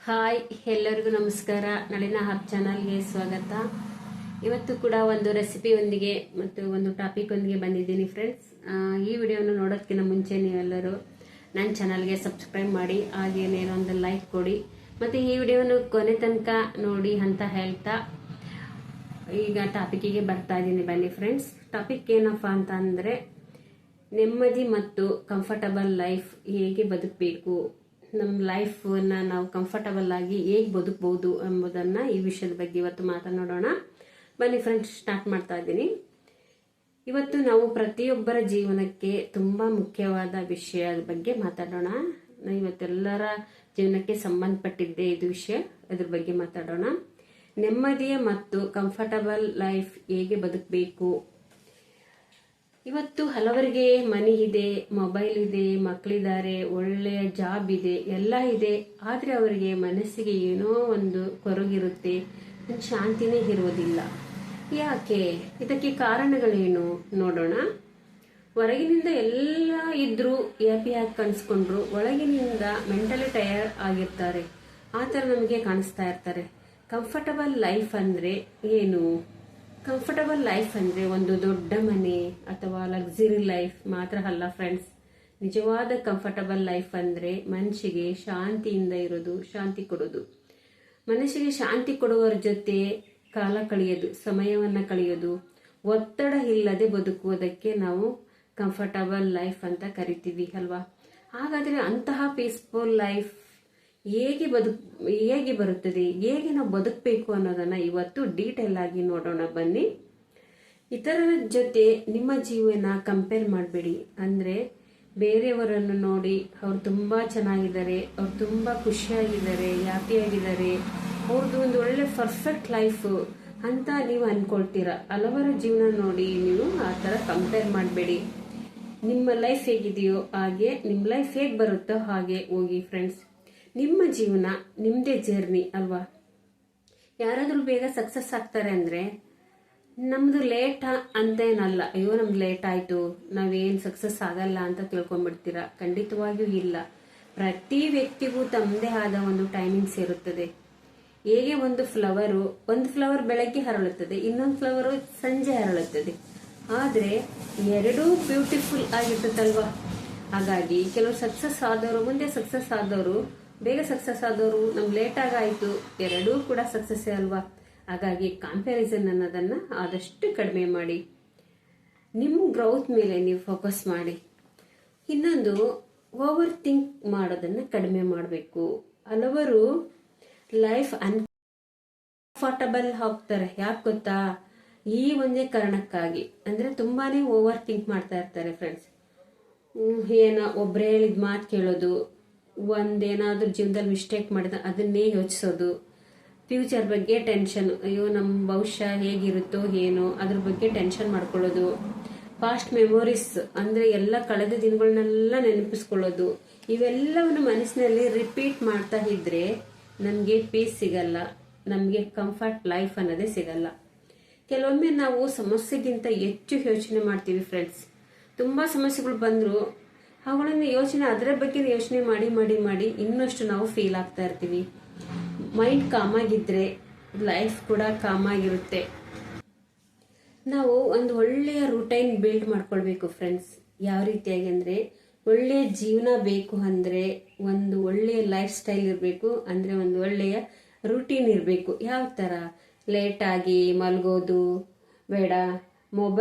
Hi, ಎಲ್ಲರಿಗೂ ನಮಸ್ಕಾರ. ನಳಿನ hub ಚಾನಲ್ಗೆ ಸ್ವಾಗತ. ಇವತ್ತು ಕೂಡ ಒಂದು ರೆಸಿಪಿಯೊಂದಿಗೆ ಮತ್ತು ಒಂದು ಟಾಪಿಕ್ ಒಂದಿಗೆ ಬಂದಿದ್ದೀನಿ ಫ್ರೆಂಡ್ಸ್. ಈ ವಿಡಿಯೋನ ನೋಡೋದಕ್ಕಿಂತ ಮುಂಚೆ ನೀವೆಲ್ಲರೂ ನನ್ನ ಚಾನಲ್ಗೆ ಸಬ್ಸ್ಕ್ರೈಬ್ ಮಾಡಿ, ಹಾಗೇನೇ ಒಂದು ಲೈಕ್ ಕೊಡಿ ಮತ್ತು ಈ ವಿಡಿಯೋನ ಕೊನೆ ತನಕ ನೋಡಿ ಅಂತ ಹೇಳ್ತಾ ಈಗ ಟಾಪಿಕ್ಕಿಗೆ ಬರ್ತಾ ಇದ್ದೀನಿ. ಬನ್ನಿ ಫ್ರೆಂಡ್ಸ್, ಟಾಪಿಕ್ ಏನಪ್ಪ ಅಂತ ಅಂದರೆ ನೆಮ್ಮದಿ ಮತ್ತು ಕಂಫರ್ಟಬಲ್ ಲೈಫ್ ಹೇಗೆ ಬದುಕಬೇಕು, ನಮ್ಮ ಲೈಫನ್ನು ನಾವು ಕಂಫರ್ಟಬಲ್ ಆಗಿ ಹೇಗೆ ಬದುಕಬಹುದು ಎಂಬುದನ್ನು ಈ ವಿಷಯದ ಬಗ್ಗೆ ಇವತ್ತು ಮಾತನಾಡೋಣ. ಬನ್ನಿ ಫ್ರೆಂಡ್ಸ್, ಸ್ಟಾರ್ಟ್ ಮಾಡ್ತಾ ಇದ್ದೀನಿ. ಇವತ್ತು ನಾವು ಪ್ರತಿಯೊಬ್ಬರ ಜೀವನಕ್ಕೆ ತುಂಬ ಮುಖ್ಯವಾದ ವಿಷಯದ ಬಗ್ಗೆ ಮಾತಾಡೋಣ. ಇವತ್ತೆಲ್ಲರ ಜೀವನಕ್ಕೆ ಸಂಬಂಧಪಟ್ಟಿದ್ದೆ ಇದು ವಿಷಯ, ಇದ್ರ ಬಗ್ಗೆ ಮಾತಾಡೋಣ. ನೆಮ್ಮದಿಯ ಮತ್ತು ಕಂಫರ್ಟಬಲ್ ಲೈಫ್ ಹೇಗೆ ಬದುಕಬೇಕು. ಇವತ್ತು ಹಲವರಿಗೆ ಮನಿ ಇದೆ, ಮೊಬೈಲ್ ಇದೆ, ಮಕ್ಕಳಿದ್ದಾರೆ, ಒಳ್ಳೆಯ ಜಾಬ್ ಇದೆ, ಎಲ್ಲ ಇದೆ. ಆದರೆ ಅವರಿಗೆ ಮನಸ್ಸಿಗೆ ಏನೋ ಒಂದು ಕೊರಗಿರುತ್ತೆ, ಶಾಂತಿನೇ ಇರುವುದಿಲ್ಲ. ಯಾಕೆ? ಇದಕ್ಕೆ ಕಾರಣಗಳೇನು ನೋಡೋಣ. ಹೊರಗಿನಿಂದ ಎಲ್ಲ ಇದ್ರೂ ಹ್ಯಾಪಿಯಾಗಿ ಕಾಣಿಸ್ಕೊಂಡ್ರು, ಒಳಗಿನಿಂದ ಮೆಂಟಲಿ ಟಯರ್ಡ್ ಆಗಿರ್ತಾರೆ. ಆ ಥರ ನಮಗೆ ಕಾಣಿಸ್ತಾ ಇರ್ತಾರೆ. ಕಂಫರ್ಟಬಲ್ ಲೈಫ್ ಅಂದರೆ ಏನು? ಕಂಫರ್ಟಬಲ್ ಲೈಫ್ ಅಂದರೆ ಒಂದು ದೊಡ್ಡ ಮನೆ ಅಥವಾ ಲಕ್ಸುರಿ ಲೈಫ್ ಮಾತ್ರ ಅಲ್ಲ ಫ್ರೆಂಡ್ಸ್. ನಿಜವಾದ ಕಂಫರ್ಟಬಲ್ ಲೈಫ್ ಅಂದರೆ ಮನಸ್ಸಿಗೆ ಶಾಂತಿಯಿಂದ ಇರೋದು, ಶಾಂತಿ ಕೊಡೋದು. ಮನಸ್ಸಿಗೆ ಶಾಂತಿ ಕೊಡುವವರ ಜೊತೆ ಕಾಲ ಕಳೆಯೋದು, ಸಮಯವನ್ನು ಕಳೆಯೋದು, ಒತ್ತಡ ಇಲ್ಲದೆ ಬದುಕುವುದಕ್ಕೆ ನಾವು ಕಂಫರ್ಟಬಲ್ ಲೈಫ್ ಅಂತ ಕರಿತೀವಿ ಅಲ್ವಾ. ಹಾಗಾದರೆ ಅಂತಹ ಪೀಸ್ಫುಲ್ ಲೈಫ್ ಹೇಗೆ ಬರುತ್ತದೆ, ಹೇಗೆ ನಾವು ಬದುಕಬೇಕು ಅನ್ನೋದನ್ನ ಇವತ್ತು ಡೀಟೇಲ್ ಆಗಿ ನೋಡೋಣ. ಬನ್ನಿ. ಇತರರ ಜೊತೆ ನಿಮ್ಮ ಜೀವನ ಕಂಪೇರ್ ಮಾಡಬೇಡಿ. ಅಂದರೆ ಬೇರೆಯವರನ್ನು ನೋಡಿ ಅವ್ರು ತುಂಬ ಚೆನ್ನಾಗಿದ್ದಾರೆ, ಅವ್ರು ತುಂಬ ಖುಷಿಯಾಗಿದ್ದಾರೆ, ಹ್ಯಾಪಿಯಾಗಿದ್ದಾರೆ, ಅವ್ರದ್ದು ಒಂದು ಒಳ್ಳೆ ಪರ್ಫೆಕ್ಟ್ ಲೈಫ್ ಅಂತ ನೀವು ಅನ್ಕೊಳ್ತೀರ. ಹಲವರ ಜೀವನ ನೋಡಿ ನೀವು ಆ ಥರ ಕಂಪೇರ್ ಮಾಡಬೇಡಿ. ನಿಮ್ಮ ಲೈಫ್ ಹೇಗಿದೆಯೋ ಹಾಗೆ ನಿಮ್ಮ ಲೈಫ್ ಹೇಗೆ ಬರುತ್ತೋ ಹಾಗೆ ಹೋಗಿ ಫ್ರೆಂಡ್ಸ್. ನಿಮ್ಮ ಜೀವನ ನಿಮ್ಮದೇ ಜರ್ನಿ ಅಲ್ವಾ. ಯಾರಾದರೂ ಬೇಗ ಸಕ್ಸಸ್ ಆಗ್ತಾರೆ ಅಂದರೆ ನಮ್ಮದು ಲೇಟ್ ಅಂತೇನಲ್ಲ, ಅಯ್ಯೋ ನಮ್ದು ಲೇಟ್ ಆಯಿತು, ನಾವೇನು ಸಕ್ಸಸ್ ಆಗಲ್ಲ ಅಂತ ತಿಳ್ಕೊಂಡ್ಬಿಡ್ತೀರ. ಖಂಡಿತವಾಗಿಯೂ ಇಲ್ಲ. ಪ್ರತಿ ವ್ಯಕ್ತಿಗೂ ತಮ್ಮದೇ ಆದ ಒಂದು ಟೈಮಿಂಗ್ಸ್ ಇರುತ್ತದೆ. ಹೇಗೆ ಒಂದು ಫ್ಲವರ್ ಬೆಳಗ್ಗೆ ಹರಳುತ್ತದೆ, ಇನ್ನೊಂದು ಫ್ಲವರು ಸಂಜೆ ಹರಳುತ್ತದೆ. ಆದರೆ ಎರಡೂ ಬ್ಯೂಟಿಫುಲ್ ಆಗಿರ್ತದಲ್ವಾ. ಹಾಗಾಗಿ ಕೆಲವರು ಸಕ್ಸಸ್ ಆದವರು, ಮುಂದೆ ಸಕ್ಸಸ್ ಆದವರು, ಬೇಗ ಸಕ್ಸಸ್ ಆದವರು, ನಮ್ಗೆ ಲೇಟ್ ಆಗಾಯಿತು, ಎರಡೂ ಕೂಡ ಸಕ್ಸಸ್ಸೇ ಅಲ್ವಾ. ಹಾಗಾಗಿ ಕಂಪ್ಯಾರಿಸನ್ ಅನ್ನೋದನ್ನು ಆದಷ್ಟು ಕಡಿಮೆ ಮಾಡಿ, ನಿಮ್ಮ ಗ್ರೌತ್ ಮೇಲೆ ನೀವು ಫೋಕಸ್ ಮಾಡಿ. ಇನ್ನೊಂದು, ಓವರ್ ಥಿಂಕ್ ಮಾಡೋದನ್ನು ಕಡಿಮೆ ಮಾಡಬೇಕು. ಹಲವರು ಲೈಫ್ ಅನ್ಕಂಫರ್ಟಬಲ್ ಹೋಗ್ತಾರೆ. ಯಾಕೆ ಗೊತ್ತಾ? ಈ ಒಂದೇ ಕಾರಣಕ್ಕಾಗಿ, ಅಂದರೆ ತುಂಬಾನೇ ಓವರ್ ಥಿಂಕ್ ಮಾಡ್ತಾ ಇರ್ತಾರೆ ಫ್ರೆಂಡ್ಸ್. ಏನೋ ಒಬ್ಬರೇ ಹೇಳಿದ ಮಾತು ಕೇಳೋದು, ಒಂದೇನಾದ್ರೂ ಜೀವನದಲ್ಲಿ ಮಿಸ್ಟೇಕ್ ಮಾಡಿದ ಅದನ್ನೇ ಯೋಚಿಸೋದು, ಫ್ಯೂಚರ್ ಬಗ್ಗೆ ಟೆನ್ಷನ್, ಅಯ್ಯೋ ನಮ್ಮ ಭವಿಷ್ಯ ಹೇಗಿರುತ್ತೋ ಏನೋ ಅದ್ರ ಬಗ್ಗೆ ಟೆನ್ಷನ್ ಮಾಡ್ಕೊಳ್ಳೋದು, ಪಾಸ್ಟ್ ಮೆಮೊರೀಸ್ ಅಂದರೆ ಎಲ್ಲ ಕಳೆದ ದಿನಗಳನ್ನೆಲ್ಲ ನೆನಪಿಸ್ಕೊಳ್ಳೋದು, ಇವೆಲ್ಲವನ್ನು ಮನಸ್ಸಿನಲ್ಲಿ ರಿಪೀಟ್ ಮಾಡ್ತಾ ಇದ್ರೆ ನಮಗೆ ಪೀಸ್ ಸಿಗಲ್ಲ, ನಮಗೆ ಕಂಫರ್ಟ್ ಲೈಫ್ ಅನ್ನೋದೇ ಸಿಗಲ್ಲ. ಕೆಲವೊಮ್ಮೆ ನಾವು ಸಮಸ್ಯೆಗಿಂತ ಹೆಚ್ಚು ಯೋಚನೆ ಮಾಡ್ತೀವಿ ಫ್ರೆಂಡ್ಸ್. ತುಂಬ ಸಮಸ್ಯೆಗಳು ಬಂದರೂ ಅವುಗಳನ್ನು ಅದರ ಬಗ್ಗೆ ಯೋಚನೆ ಮಾಡಿ ಮಾಡಿ ಮಾಡಿ ಇನ್ನಷ್ಟು ನಾವು ಫೀಲ್ ಆಗ್ತಾ ಇರ್ತೀವಿ. ಮೈಂಡ್ ಕಾಮಾಗಿದ್ರೆ ಲೈಫ್ ಕೂಡ ಕಾಮಾಗಿರುತ್ತೆ. ನಾವು ಒಂದು ಒಳ್ಳೆಯ ರೂಟೈನ್ ಬಿಲ್ಡ್ ಮಾಡ್ಕೊಳ್ಬೇಕು ಫ್ರೆಂಡ್ಸ್. ಯಾವ ರೀತಿಯಾಗಿ ಅಂದರೆ, ಒಳ್ಳೆಯ ಜೀವನ ಬೇಕು ಅಂದರೆ ಒಂದು ಒಳ್ಳೆಯ ಲೈಫ್ ಸ್ಟೈಲ್ ಇರಬೇಕು. ಅಂದರೆ ಒಂದು ಒಳ್ಳೆಯ ರೂಟೀನ್ ಇರಬೇಕು. ಯಾವ ಥರ? ಲೇಟಾಗಿ ಮಲಗೋದು ಬೇಡ,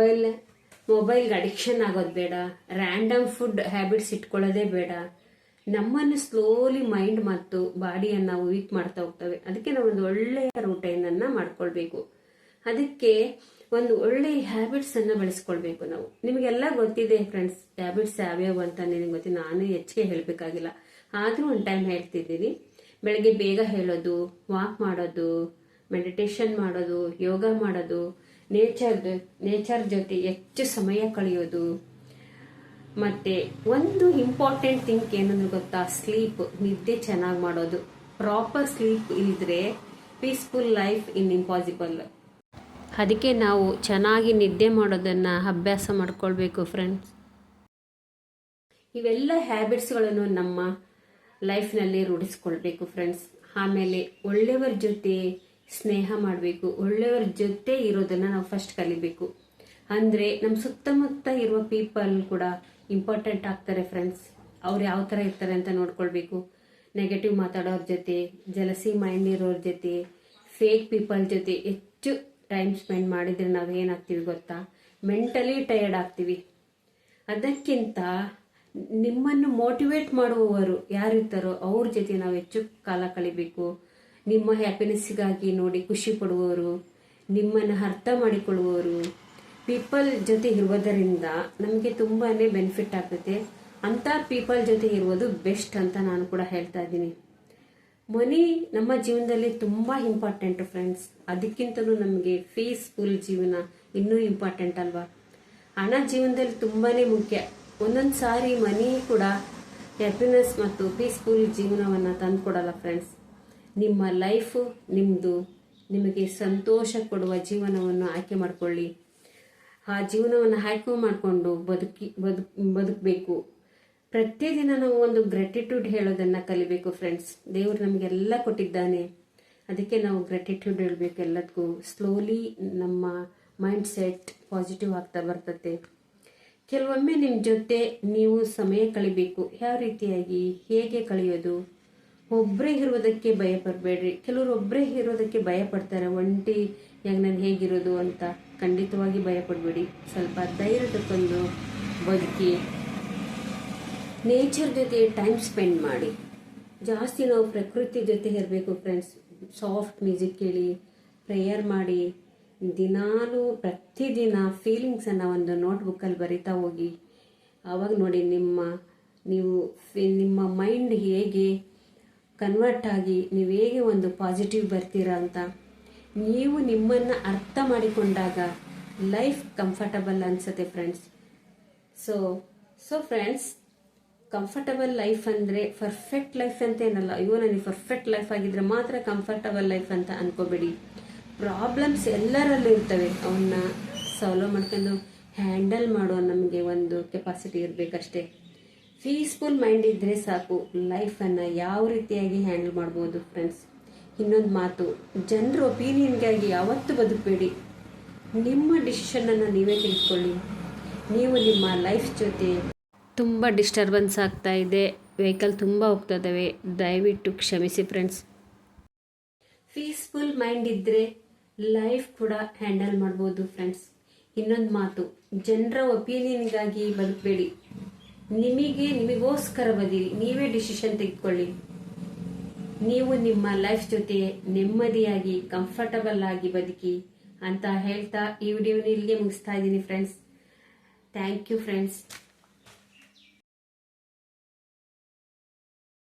ಮೊಬೈಲ್ಗೆ ಅಡಿಕ್ಷನ್ ಆಗೋದು ಬೇಡ, ರ್ಯಾಂಡಮ್ ಫುಡ್ ಹ್ಯಾಬಿಟ್ಸ್ ಇಟ್ಕೊಳ್ಳೋದೇ ಬೇಡ. ನಮ್ಮನ್ನು ಸ್ಲೋಲಿ ಮೈಂಡ್ ಮತ್ತು ಬಾಡಿಯನ್ನು ನಾವು ವೀಕ್ ಮಾಡ್ತಾ ಹೋಗ್ತವೆ. ಅದಕ್ಕೆ ನಾವು ಒಂದು ಒಳ್ಳೆಯ ರೂಟೈನನ್ನು ಮಾಡ್ಕೊಳ್ಬೇಕು. ಅದಕ್ಕೆ ಒಂದು ಒಳ್ಳೆಯ ಹ್ಯಾಬಿಟ್ಸನ್ನು ಬೆಳೆಸ್ಕೊಳ್ಬೇಕು ನಾವು. ನಿಮಗೆಲ್ಲ ಗೊತ್ತಿದೆ ಫ್ರೆಂಡ್ಸ್, ಹ್ಯಾಬಿಟ್ಸ್ ಯಾವ್ಯಾವು ಅಂತ ನಿನಗೆ ಗೊತ್ತಿದೆ. ನಾನು ಹೆಚ್ಚಿಗೆ ಹೇಳಬೇಕಾಗಿಲ್ಲ, ಆದರೂ ಒಂದು ಟೈಮ್ ಹೇಳ್ತಿದ್ದೀನಿ. ಬೆಳಗ್ಗೆ ಬೇಗ ಹೇಳೋದು, ವಾಕ್ ಮಾಡೋದು, ಮೆಡಿಟೇಷನ್ ಮಾಡೋದು, ಯೋಗ ಮಾಡೋದು, ನೇಚರ್ ಜೊತೆ ಹೆಚ್ಚು ಸಮಯ ಕಳೆಯೋದು. ಮತ್ತೆ ಒಂದು ಇಂಪಾರ್ಟೆಂಟ್ ಥಿಂಗ್ ಏನಂದ್ರೆ ಗೊತ್ತಾ? ಸ್ಲೀಪ್, ನಿದ್ದೆ ಚೆನ್ನಾಗಿ ಮಾಡೋದು. ಪ್ರಾಪರ್ ಸ್ಲೀಪ್ ಇಲ್ಲದ್ರೆ ಪೀಸ್ಫುಲ್ ಲೈಫ್ ಇಂಪಾಸಿಬಲ್. ಅದಕ್ಕೆ ನಾವು ಚೆನ್ನಾಗಿ ನಿದ್ದೆ ಮಾಡೋದನ್ನು ಅಭ್ಯಾಸ ಮಾಡ್ಕೊಳ್ಬೇಕು ಫ್ರೆಂಡ್ಸ್. ಇವೆಲ್ಲ ಹ್ಯಾಬಿಟ್ಸ್ಗಳನ್ನು ನಮ್ಮ ಲೈಫ್ನಲ್ಲಿ ರೂಢಿಸ್ಕೊಳ್ಬೇಕು ಫ್ರೆಂಡ್ಸ್. ಆಮೇಲೆ ಒಳ್ಳೆಯವರ ಜೊತೆ ಸ್ನೇಹ ಮಾಡಬೇಕು, ಒಳ್ಳೆಯವರ ಜೊತೆ ಇರೋದನ್ನು ನಾವು ಫಸ್ಟ್ ಕಲಿಬೇಕು. ಅಂದರೆ ನಮ್ಮ ಸುತ್ತಮುತ್ತ ಇರುವ ಪೀಪಲ್ ಕೂಡ ಇಂಪಾರ್ಟೆಂಟ್ ಆಗ್ತಾರೆ ಫ್ರೆಂಡ್ಸ್. ಅವ್ರು ಯಾವ ಥರ ಇರ್ತಾರೆ ಅಂತ ನೋಡ್ಕೊಳ್ಬೇಕು. ನೆಗೆಟಿವ್ ಮಾತಾಡೋರ ಜೊತೆ, ಜಲಸಿ ಮೈಂಡ್ ಇರೋರ ಜೊತೆ, ಫೇಕ್ ಪೀಪಲ್ ಜೊತೆ ಹೆಚ್ಚು ಟೈಮ್ ಸ್ಪೆಂಡ್ ಮಾಡಿದರೆ ನಾವು ಏನಾಗ್ತೀವಿ ಗೊತ್ತಾ? ಮೆಂಟಲಿ ಟಯರ್ಡ್ ಆಗ್ತೀವಿ. ಅದಕ್ಕಿಂತ ನಿಮ್ಮನ್ನು ಮೋಟಿವೇಟ್ ಮಾಡುವವರು ಯಾರಿರ್ತಾರೋ ಅವ್ರ ಜೊತೆ ನಾವು ಹೆಚ್ಚು ಕಾಲ ಕಳಿಬೇಕು. ನಿಮ್ಮ ಹ್ಯಾಪಿನೆಸ್ಸಿಗಾಗಿ ನೋಡಿ ಖುಷಿ ಪಡುವವರು, ನಿಮ್ಮನ್ನು ಅರ್ಥ ಮಾಡಿಕೊಳ್ಳುವವರು ಪೀಪಲ್ ಜೊತೆ ಇರುವುದರಿಂದ ನಮಗೆ ತುಂಬಾ ಬೆನಿಫಿಟ್ ಆಗ್ತೈತೆ. ಅಂಥ ಪೀಪಲ್ ಜೊತೆ ಇರುವುದು ಬೆಸ್ಟ್ ಅಂತ ನಾನು ಕೂಡ ಹೇಳ್ತಾ ಇದ್ದೀನಿ. ಮನಿ ನಮ್ಮ ಜೀವನದಲ್ಲಿ ತುಂಬ ಇಂಪಾರ್ಟೆಂಟ್ ಫ್ರೆಂಡ್ಸ್. ಅದಕ್ಕಿಂತಲೂ ನಮಗೆ ಪೀಸ್ಫುಲ್ ಜೀವನ ಇನ್ನೂ ಇಂಪಾರ್ಟೆಂಟ್ ಅಲ್ವಾ? ಹಣ ಜೀವನದಲ್ಲಿ ತುಂಬಾ ಮುಖ್ಯ. ಒಂದೊಂದು ಸಾರಿ ಮನಿ ಕೂಡ ಹ್ಯಾಪಿನೆಸ್ ಮತ್ತು ಪೀಸ್ಫುಲ್ ಜೀವನವನ್ನು ತಂದುಕೊಡಲ್ಲ ಫ್ರೆಂಡ್ಸ್. ನಿಮ್ಮ ಲೈಫು ನಿಮ್ಮದು. ನಿಮಗೆ ಸಂತೋಷ ಕೊಡುವ ಜೀವನವನ್ನು ಆಯ್ಕೆ ಮಾಡಿಕೊಳ್ಳಿ. ಆ ಜೀವನವನ್ನು ಆಯ್ಕೆ ಮಾಡಿಕೊಂಡು ಬದುಕಬೇಕು. ಪ್ರತಿದಿನ ನಾವು ಒಂದು ಗ್ರ್ಯಾಟಿಟ್ಯೂಡ್ ಹೇಳೋದನ್ನು ಕಲಿಬೇಕು ಫ್ರೆಂಡ್ಸ್. ದೇವರು ನಮಗೆಲ್ಲ ಕೊಟ್ಟಿದ್ದಾನೆ, ಅದಕ್ಕೆ ನಾವು ಗ್ರ್ಯಾಟಿಟ್ಯೂಡ್ ಹೇಳಬೇಕು ಎಲ್ಲದಕ್ಕೂ. ಸ್ಲೋಲಿ ನಮ್ಮ ಮೈಂಡ್ ಸೆಟ್ ಪಾಸಿಟಿವ್ ಆಗ್ತಾ ಬರ್ತತೆ. ಕೆಲವೊಮ್ಮೆ ನಿಮ್ಮ ಜೊತೆ ನೀವು ಸಮಯ ಕಳಿಬೇಕು. ಯಾವ ರೀತಿಯಾಗಿ, ಹೇಗೆ ಕಳೆಯೋದು? ಒಬ್ಬರೇ ಇರೋದಕ್ಕೆ ಭಯ ಪಡಬೇಡ್ರಿ. ಕೆಲವರು ಒಬ್ಬರೇ ಇರೋದಕ್ಕೆ ಭಯ ಪಡ್ತಾರೆ, ಒಂಟಿಯಾಗಿ ನಾನು ಹೇಗಿರೋದು ಅಂತ. ಖಂಡಿತವಾಗಿ ಭಯ ಪಡಬೇಡಿ. ಸ್ವಲ್ಪ ಧೈರ್ಯ ತಗೊಂಡು ಬದುಕಿ. ನೇಚರ್ ಜೊತೆ ಟೈಮ್ ಸ್ಪೆಂಡ್ ಮಾಡಿ. ಜಾಸ್ತಿ ನಾವು ಪ್ರಕೃತಿ ಜೊತೆ ಇರಬೇಕು ಫ್ರೆಂಡ್ಸ್. ಸಾಫ್ಟ್ ಮ್ಯೂಸಿಕ್ ಕೇಳಿ, ಪ್ರೇಯರ್ ಮಾಡಿ, ದಿನಾಲೂ ಪ್ರತಿದಿನ ಫೀಲಿಂಗ್ಸನ್ನು ಒಂದು ನೋಟ್ಬುಕ್ಕಲ್ಲಿ ಬರಿತಾ ಹೋಗಿ. ಆವಾಗ ನೋಡಿ ನಿಮ್ಮ ಮೈಂಡ್ ಹೇಗೆ ಕನ್ವರ್ಟ್ ಆಗಿ ನೀವು ಹೇಗೆ ಒಂದು ಪಾಸಿಟಿವ್ ಬರ್ತೀರಾ ಅಂತ. ನೀವು ನಿಮ್ಮನ್ನು ಅರ್ಥ ಮಾಡಿಕೊಂಡಾಗ ಲೈಫ್ ಕಂಫರ್ಟಬಲ್ ಅನಿಸುತ್ತೆ friends. So friends, comfortable life ಅಂದರೆ ಪರ್ಫೆಕ್ಟ್ ಲೈಫ್ ಅಂತ ಏನಲ್ಲ. ನನಗೆ ಪರ್ಫೆಕ್ಟ್ ಲೈಫ್ ಆಗಿದ್ರೆ ಮಾತ್ರ ಕಂಫರ್ಟಬಲ್ ಲೈಫ್ ಅಂತ ಅನ್ಕೋಬೇಡಿ. ಪ್ರಾಬ್ಲಮ್ಸ್ ಎಲ್ಲರಲ್ಲೂ ಇರ್ತವೆ. ಅವನ್ನ ಸಾಲ್ವ್ ಮಾಡ್ಕೊಂಡು ಹ್ಯಾಂಡಲ್ ಮಾಡೋ ನಮಗೆ ಒಂದು ಕೆಪಾಸಿಟಿ ಇರಬೇಕಷ್ಟೇ. ಪೀಸ್ಫುಲ್ ಮೈಂಡ್ ಇದ್ದರೆ ಸಾಕು. ಲೈಫನ್ನು ಯಾವ ರೀತಿಯಾಗಿ ಹ್ಯಾಂಡಲ್ ಮಾಡ್ಬೋದು ಫ್ರೆಂಡ್ಸ್. ಇನ್ನೊಂದು ಮಾತು, ಜನರ ಒಪಿನಿಯನ್ಗಾಗಿ ಯಾವತ್ತೂ ಬದುಕಬೇಡಿ. ನಿಮ್ಮ ಡಿಸಿಷನನ್ನು ನೀವೇ ತೆಗೆದುಕೊಳ್ಳಿ. ನೀವು ನಿಮ್ಮ ಲೈಫ್ ಜೊತೆ ತುಂಬ ಡಿಸ್ಟರ್ಬೆನ್ಸ್ ಆಗ್ತಾ ಇದೆ, ವೆಹಿಕಲ್ ತುಂಬ ಹೋಗ್ತಾ ಇದ್ದಾವೆ, ದಯವಿಟ್ಟು ಕ್ಷಮಿಸಿ ಫ್ರೆಂಡ್ಸ್. ಪೀಸ್ಫುಲ್ ಮೈಂಡ್ ಇದ್ದರೆ ಲೈಫ್ ಕೂಡ ಹ್ಯಾಂಡಲ್ ಮಾಡ್ಬೋದು ಫ್ರೆಂಡ್ಸ್. ಇನ್ನೊಂದು ಮಾತು, ಜನರ ಒಪಿನಿಯನ್ಗಾಗಿ ಬದುಕಬೇಡಿ. ನಿಮಗೋಸ್ಕರ ಬದಿರಿ. ನೀವೇ ಡಿಸಿಷನ್ ತೆಗೆದುಕೊಳ್ಳಿ. ನೀವು ನಿಮ್ಮ ಲೈಫ್ ಜೊತೆ ನೆಮ್ಮದಿಯಾಗಿ ಕಂಫರ್ಟಬಲ್ ಆಗಿ ಬದುಕಿ ಅಂತ ಹೇಳ್ತಾ ಈ ವಿಡಿಯೋನ ಇಲ್ಲಿಗೆ ಮುಗಿಸ್ತಾ ಇದ್ದೀನಿ ಫ್ರೆಂಡ್ಸ್. Thank you friends.